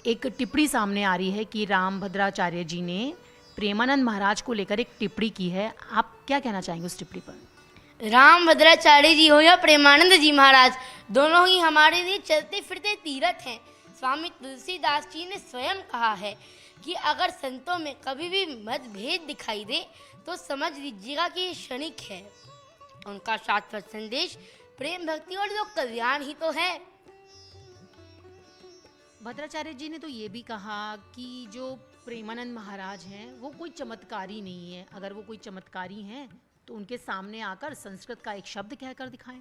एक टिप्पणी सामने आ रही है कि रामभद्राचार्य जी ने प्रेमानंद महाराज को लेकर एक टिप्पणी की है। आप क्या कहना चाहेंगे उस टिप्पणी पर? रामभद्राचार्य जी हो या प्रेमानंद जी महाराज, दोनों ही हमारे लिए चलते फिरते तीर्थ हैं। स्वामी तुलसीदास जी ने स्वयं कहा है कि अगर संतों में कभी भी मतभेद दिखाई दे तो समझ लीजिएगा कि ये क्षणिक है। उनका शाश्वत संदेश प्रेम, भक्ति और लोक कल्याण ही तो है। भद्राचार्य जी ने तो ये भी कहा कि जो प्रेमानंद महाराज हैं वो कोई चमत्कारी नहीं है। अगर वो कोई चमत्कारी हैं तो उनके सामने आकर संस्कृत का एक शब्द कहकर दिखाएं।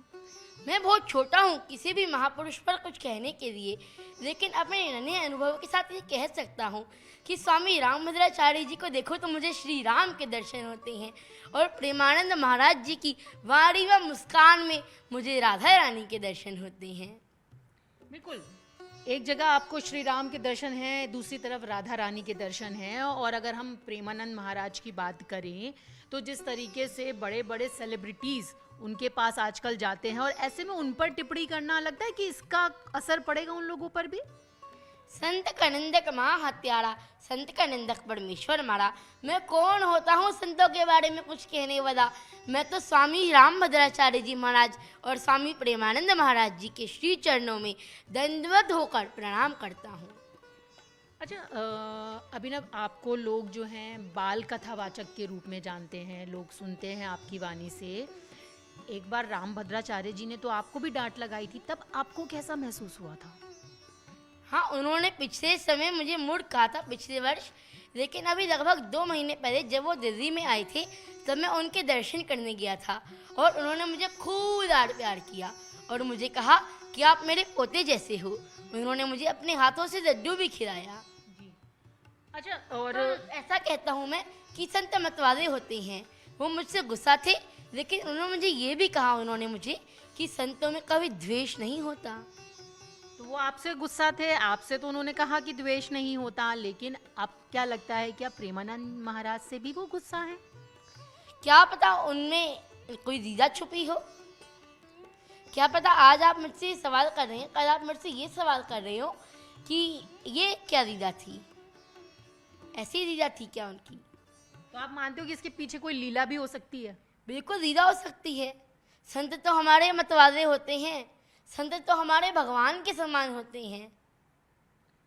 मैं बहुत छोटा हूँ किसी भी महापुरुष पर कुछ कहने के लिए, लेकिन अपने नन्हे अनुभव के साथ ये कह सकता हूँ कि स्वामी रामभद्राचार्य जी को देखो तो मुझे श्री राम के दर्शन होते हैं, और प्रेमानंद महाराज जी की वाणी व मुस्कान में मुझे राधा रानी के दर्शन होते हैं। बिल्कुल, एक जगह आपको श्री राम के दर्शन हैं, दूसरी तरफ राधा रानी के दर्शन हैं। और अगर हम प्रेमानंद महाराज की बात करें तो जिस तरीके से बड़े बड़े सेलिब्रिटीज़ उनके पास आजकल जाते हैं और ऐसे में उन पर टिप्पणी करना, लगता है कि इसका असर पड़ेगा उन लोगों पर भी। संत का निंदक महा हत्यारा, संत का निंदक परमेश्वर मारा। मैं कौन होता हूँ संतों के बारे में कुछ कहने वाला। मैं तो स्वामी रामभद्राचार्य जी महाराज और स्वामी प्रेमानंद महाराज जी के श्री चरणों में दंडवत होकर प्रणाम करता हूँ। अच्छा अभिनव, आपको लोग जो हैं बाल कथावाचक के रूप में जानते हैं, लोग सुनते हैं आपकी वाणी से। एक बार रामभद्राचार्य जी ने तो आपको भी डांट लगाई थी, तब आपको कैसा महसूस हुआ था? हाँ, उन्होंने पिछले समय मुझे मुड़ कहा था, पिछले वर्ष, लेकिन अभी लगभग 2 महीने पहले जब वो दिल्ली में आए थे तब मैं उनके दर्शन करने गया था और उन्होंने मुझे खूब लाड प्यार किया और मुझे कहा कि आप मेरे पोते जैसे हो। उन्होंने मुझे अपने हाथों से लड्डू भी खिलाया। अच्छा, और ऐसा कहता हूँ मैं कि संत मतवाले होते हैं। वो मुझसे गुस्सा थे, लेकिन उन्होंने मुझे ये भी कहा मुझे कि संतों में कभी द्वेष नहीं होता। तो वो आपसे गुस्सा थे, आपसे तो उन्होंने कहा कि द्वेष नहीं होता, लेकिन अब क्या लगता है, क्या प्रेमानंद महाराज से भी वो गुस्सा है? क्या पता उनमें कोई रीझा छुपी हो। क्या पता आज आप मुझसे सवाल कर रहे हैं, कल आप मुझसे ये सवाल कर रहे हो कि ये क्या रीझा थी, ऐसी रीझा थी क्या उनकी। तो आप मानते हो कि इसके पीछे कोई लीला भी हो सकती है? बिल्कुल रीझा हो सकती है। संत तो हमारे मतवाले होते हैं, संत तो हमारे भगवान के समान होते हैं।